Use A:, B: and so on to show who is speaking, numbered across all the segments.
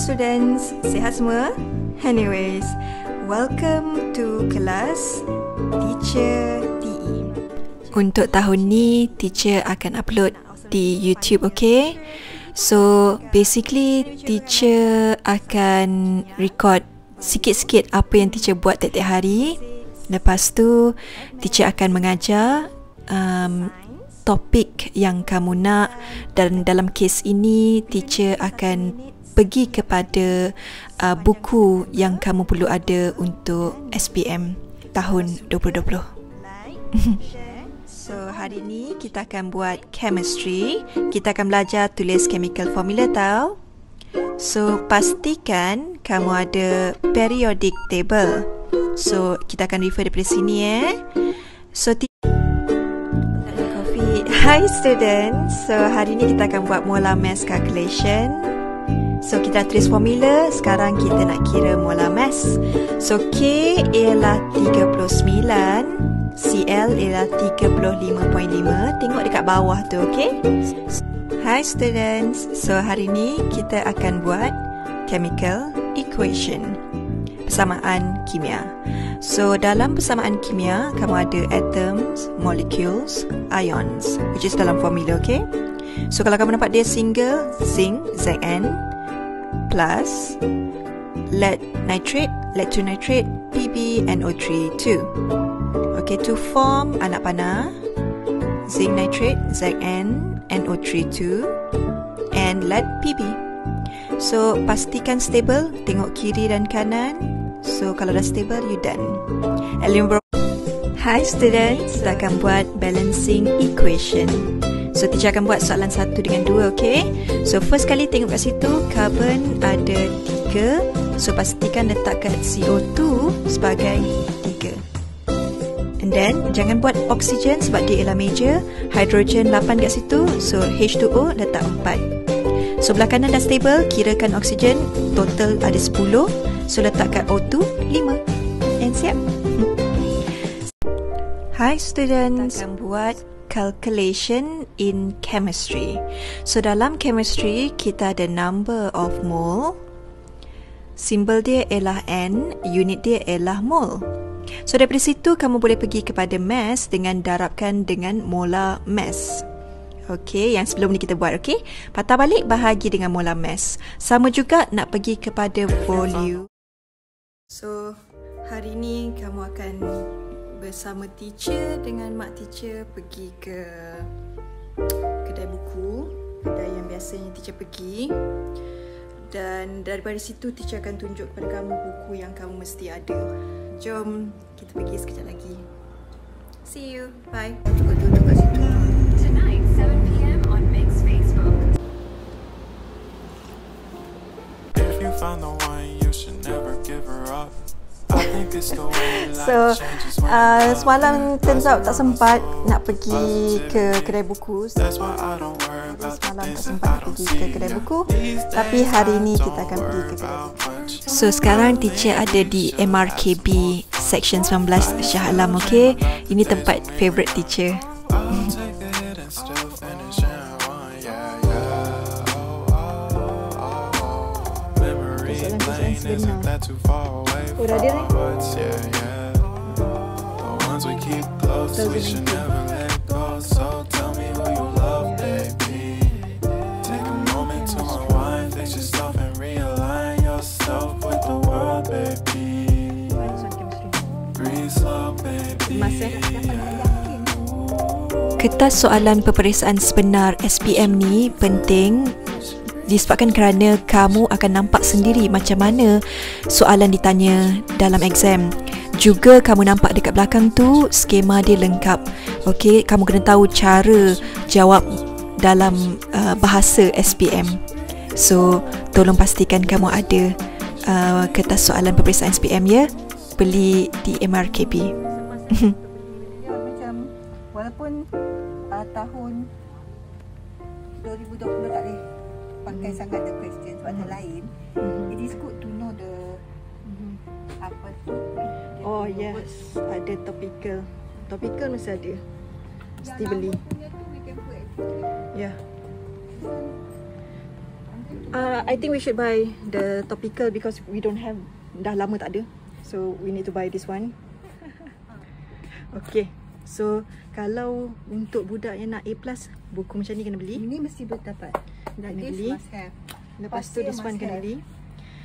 A: students, sihat semua? Anyways, welcome to kelas Teacher TE. Untuk tahun ni, teacher akan upload di YouTube, okay? So, basically, teacher akan record sikit-sikit apa yang teacher buat tiap-tiap hari. Lepas tu, teacher akan mengajar topik yang kamu nak, dan dalam kes ini teacher akan pergi kepada buku yang kamu perlu ada untuk SPM tahun 2020. So hari ni kita akan buat chemistry. Kita akan belajar tulis chemical formula tau. So pastikan kamu ada periodic table. So kita akan refer daripada sini So Hi students, so hari ni kita akan buat molar mass calculation. So kita tulis formula, sekarang kita nak kira molar mass. So K ialah 39, Cl ialah 35.5. Tengok dekat bawah tu, okay? Hi students, so hari ni kita akan buat chemical equation, persamaan kimia. So dalam persamaan kimia, kamu ada atoms, molecules, ions, which is dalam formula, okay? So kalau kamu nampak dia single, zinc, Zn, plus lead nitrate, lead 2 nitrate, Pb, NO3, 2. Okay, to form anak panah, zinc nitrate, Zn, NO3, 2, and lead Pb. So pastikan stable, tengok kiri dan kanan. So kalau dah stable, you done. Hi students, kita akan buat balancing equation. So teacher akan buat soalan 1 dengan 2, okay? So first kali tengok kat situ, carbon ada 3. So pastikan letak kat CO2 sebagai 3. And then jangan buat oxygen sebab dia ialah major. Hydrogen 8 kat situ, so H2O letak 4. So belah kanan dah stable, kirakan oksigen total ada 10. So letak kat O2 5. And siap. Hi students, kita akan buat calculation in chemistry. So dalam chemistry kita ada number of mole. Simbol dia ialah N, unit dia ialah mole. So daripada situ kamu boleh pergi kepada mass dengan darabkan dengan molar mass. Okey, yang sebelum ni kita buat, okey? Patah balik bahagi dengan molar mass. Sama juga nak pergi kepada volume. So, hari ni kamu akan bersama teacher dengan mak teacher pergi ke kedai buku, kedai yang biasanya teacher pergi. Dan daripada situ teacher akan tunjuk kepada kamu buku yang kamu mesti ada. Jom kita pergi sekejap lagi. See you. Bye. Cuba duduk kat situ. Tonight 7 PM on Mix Facebook.
B: If you find the one, you should never give her up.
A: So, semalam turns out tak sempat nak pergi ke kedai buku. Semalam tak sempat nak pergi ke kedai buku, tapi hari ni kita akan pergi ke kedai buku. So, sekarang teacher ada di MRKB Section 19 Shah Alam, okay? Ini tempat favourite teacher. Oh, dah ada ni? Kertas soalan peperiksaan sebenar SPM ni penting disebabkan kerana kamu akan nampak sendiri macam mana soalan ditanya dalam exam. Juga kamu nampak dekat belakang tu skema dia lengkap. Okey, kamu kena tahu cara jawab dalam bahasa SPM. So, tolong pastikan kamu ada kertas soalan peperiksaan SPM ya. Beli di MRKB.
C: Macam walaupun tahun 2020 tak boleh pakai sangat the question sebab ada lain. It is good to know the apa tu.
A: Oh yes, ada topical. Topical mesti ada. Mesti beli.
C: Punya tu we can put actually.
A: Ya. I think we should buy the topical because we don't have, dah lama tak ada. So we need to buy this one. Okay. So kalau untuk budak yang nak A+, buku macam ni kena beli.
C: Ini mesti dapat.
A: Kena
C: This
A: beli.
C: must have.
A: Lepas tu this one kena beli.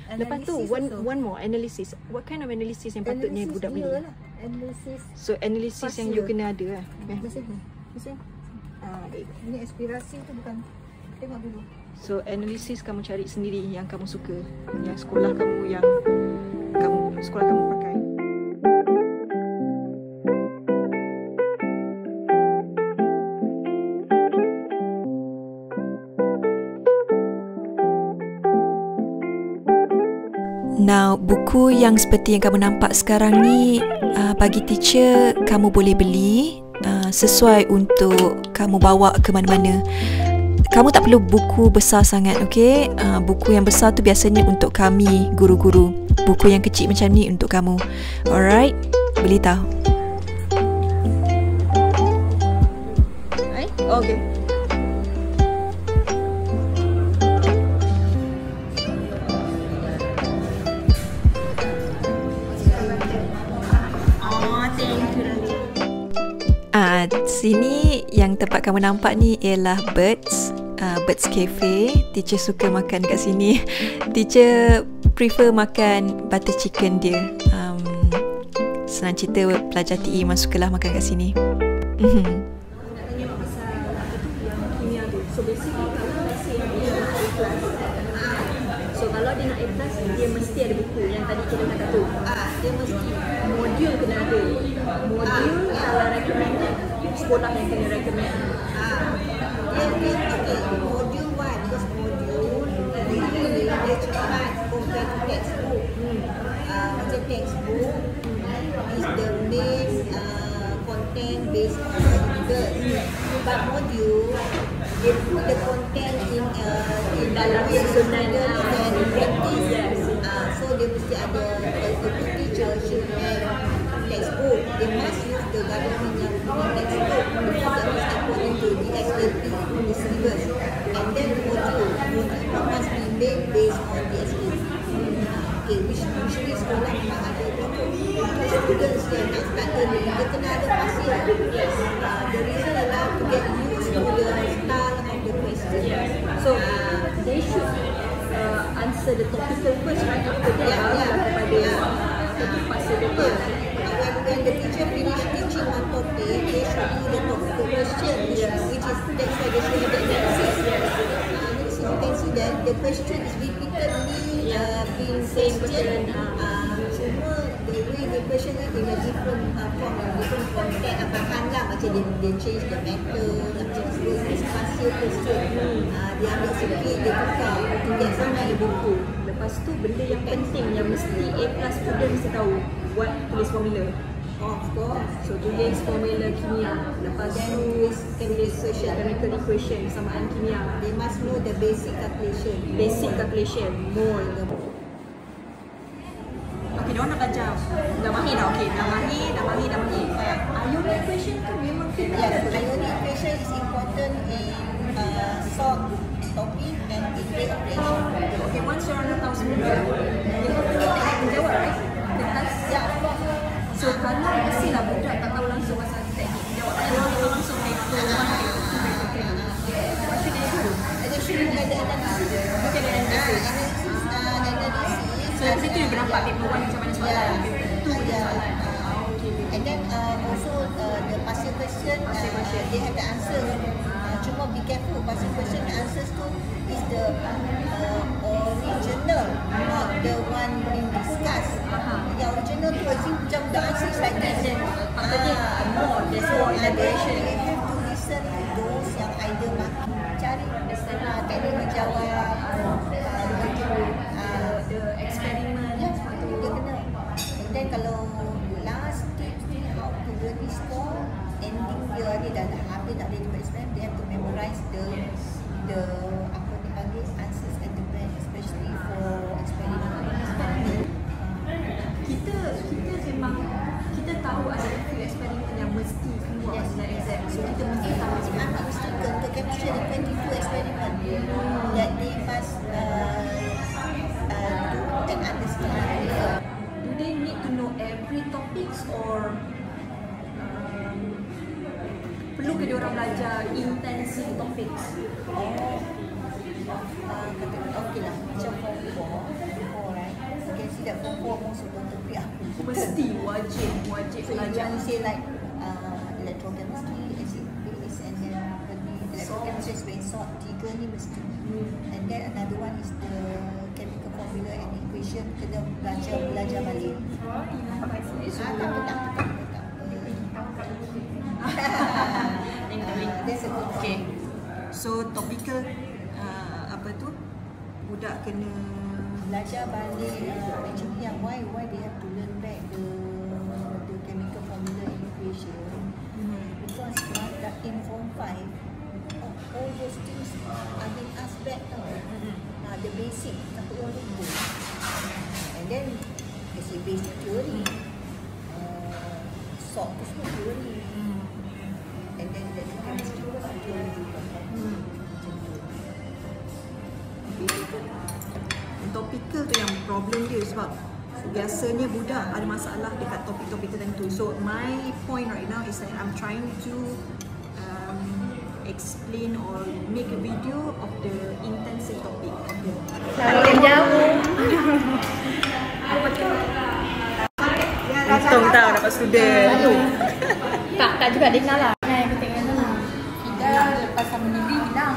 A: Lepas tu one more analysis. What kind of analysis yang patutnya budak beli?
C: Lah. Analysis.
A: So analysis yang you kena ada lah.
C: Mesin. Ini aspirasi tu bukan. Tengok dulu.
A: So analysis kamu cari sendiri yang kamu suka, yang sekolah kamu pakai. Now, buku yang seperti yang kamu nampak sekarang ni, bagi teacher kamu boleh beli sesuai untuk kamu bawa ke mana-mana. Kamu tak perlu buku besar sangat, okay? Buku yang besar tu biasanya untuk kami, guru-guru. Buku yang kecil macam ni untuk kamu. Alright? Beli tahu. Okay. Sini yang tempat kamu nampak ni ialah Birds Cafe. Teacher suka makan kat sini. Teacher prefer makan butter chicken dia. Senang cerita, pelajar TE memang sukalah makan kat sini.
D: So kalau dia nak A+, dia mesti ada buku yang tadi kita kata tu. Dia mesti modul kena ada. Modul kalau recommended, sekolah yang kena recommend.
C: Modul 1, because modul dia cepat compare to textbook. Macam textbook is the main content based on syllabus. But modul, they put the content in
D: dalam susunan
C: and practice. So dia mesti ada a good teacher should have textbook. They must use the government yang punya textbook because that is according to the SLP, the syllabus. And then module must be made based on the SLP. Okay, usually sekolah memang ada untuk students yang nak start learning, dia kena ada pasir. The reason adalah to get used to the style of the question.
D: So they should answer the topical first, right? After that, kepada pasal paper.
C: When the teacher finish teaching one topic, they should do the topical question, which is that's why they should have the analysis. So you can see that the question is repeatedly being questioned. Cuma the way the question is in a different form, different content. Bahan lah macam dia change the method, macam this pasir question. Dia ambil sikit, dia tukar, dia sama ada buku.
D: Lepas tu benda yang penting yang mesti A+ student mesti tahu, buat tulis formula.
C: Of course.
D: So tulis formula kimia. Lepas tu tulis chemical equation, samaan kimia.
C: They must know the basic calculation.
D: Basic calculation. Mol. Okay, diorang nak belajar. Dah mahir dah, okay. Dah mahir. Ionic equation tu memang kena.
C: Yes, ionic equation is important in salt topic and in rate operation.
D: Okay, once diorang dah tahu semua, dia menjawab, right? Kertas.
C: Ya,
D: So kalau mestilah budak tak tahu langsung pasal teknik menjawab, dia tahu langsung vector 1, vector 2, vector 3. What should they do?
C: They should look at the analysis.
D: Look at the analysis. So dari situ dia nampak paper 1 macam mana soalan, paper 2 macam soalan.
C: And then also the passive question, they have the answer. Cuma be careful, passive question the answers tu is the original, not the one being discussed. Yang original tu macam the answer is like that.
D: More, there's more elaboration.
C: You have to listen to those yang either cari teknik menjawab,
D: the experiment.
C: dia kena. And then kalau last tips ni how to really score, ending dia dah habis tak boleh buat experiment, they have to memorize the apa dipanggil answers at the back, especially for experiment.
D: Kita memang ke diorang belajar intensive topik?
C: Okay lah, macam form 4, right? You can see that form 4 most of the topic aku
D: Mesti wajib
C: so
D: belajar.
C: you say like electrochemistry, acid base, and then electrochemistry is very short, 3 ni mesti. And then another one is the chemical formula and equation, kena belajar balik. That's a good
A: Okay. So topical apa tu? Budak kena
C: belajar balik actually yang why they have to learn back the chemical formula and equation because in form 5 all those things are being asked back tau. The basic takut orang lupa, and then they say basic theory, salt tu semua theory, and then the chemistry pun theory juga.
A: Topical tu yang problem dia sebab biasanya budak ada masalah dekat topik-topik tertentu. So my point right now is that I'm trying to explain or make a video of the intensive topic.
D: Kalau jauh.
A: Untung tahu dapat student.
D: Tak juga dengar lah. Yang penting kan lah. Kita lepas sama negeri hilang.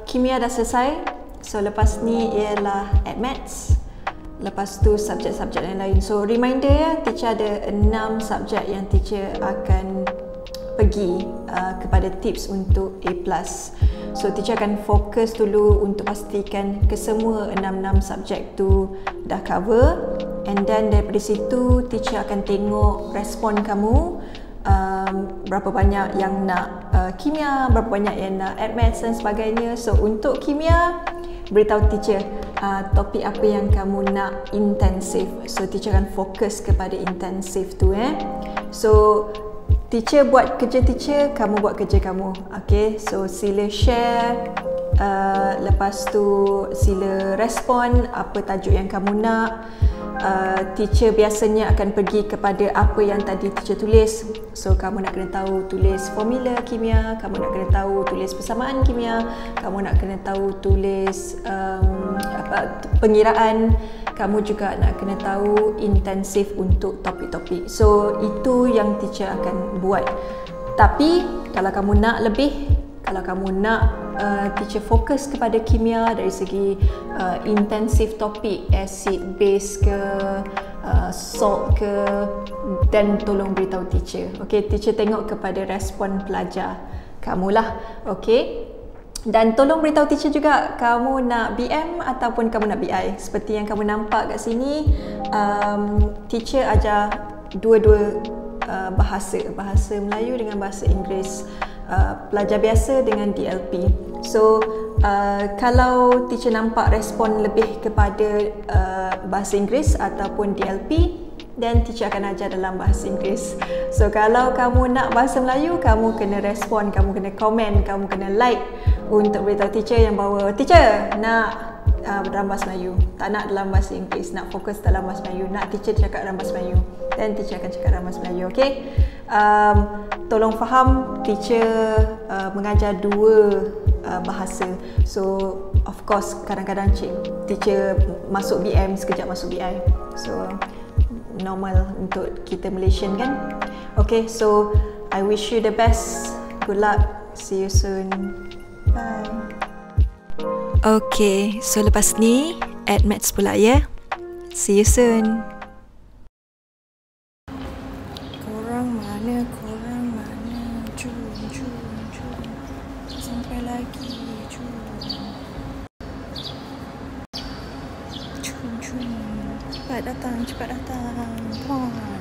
A: Kimia dah selesai. So lepas ni ialah Maths. Lepas tu subjek-subjek yang lain. So reminder ya, teacher ada 6 subjek yang teacher akan pergi kepada tips untuk A+. So teacher akan fokus dulu untuk pastikan kesemua 6 subjek tu dah cover, and then daripada situ teacher akan tengok respon kamu, berapa banyak yang nak kimia, berapa banyak yang nak Maths dan sebagainya. So untuk kimia, beritahu teacher topik apa yang kamu nak intensif. So teacher akan fokus kepada intensif tu So teacher buat kerja teacher, kamu buat kerja kamu. Okay, so sila share, lepas tu sila respon apa tajuk yang kamu nak. Teacher biasanya akan pergi kepada apa yang tadi teacher tulis. So kamu nak kena tahu tulis formula kimia, kamu nak kena tahu tulis persamaan kimia, kamu nak kena tahu tulis pengiraan, kamu juga nak kena tahu intensif untuk topik-topik. So itu yang teacher akan buat. Tapi kalau kamu nak lebih, kalau kamu nak teacher fokus kepada kimia dari segi intensif topik, acid, base ke, salt ke, dan tolong beritahu teacher. Okay, teacher tengok kepada respon pelajar kamulah. Okay, dan tolong beritahu teacher juga kamu nak BM ataupun kamu nak BI. Seperti yang kamu nampak kat sini, teacher ajar dua-dua bahasa Melayu dengan bahasa Inggeris, pelajar biasa dengan DLP. So kalau teacher nampak respon lebih kepada bahasa Inggeris ataupun DLP, then teacher akan ajar dalam bahasa Inggeris. So kalau kamu nak bahasa Melayu, kamu kena respon, kamu kena komen, kamu kena like untuk beritahu teacher yang bahawa teacher nak dalam bahasa Melayu, tak nak dalam bahasa Inggeris, nak fokus dalam bahasa Melayu, nak teacher cakap dalam bahasa Melayu, then teacher akan cakap dalam bahasa Melayu. Okay, tolong faham teacher mengajar dua bahasa. So of course kadang-kadang teacher masuk BM, sekejap masuk BI. So normal untuk kita Malaysian kan. Okay, so I wish you the best, good luck, see you soon, bye. Okay, so lepas ni Maths pula ya. See you soon. Korang mana? Jom. Sampai lagi. Jom. Cepat datang. Come on.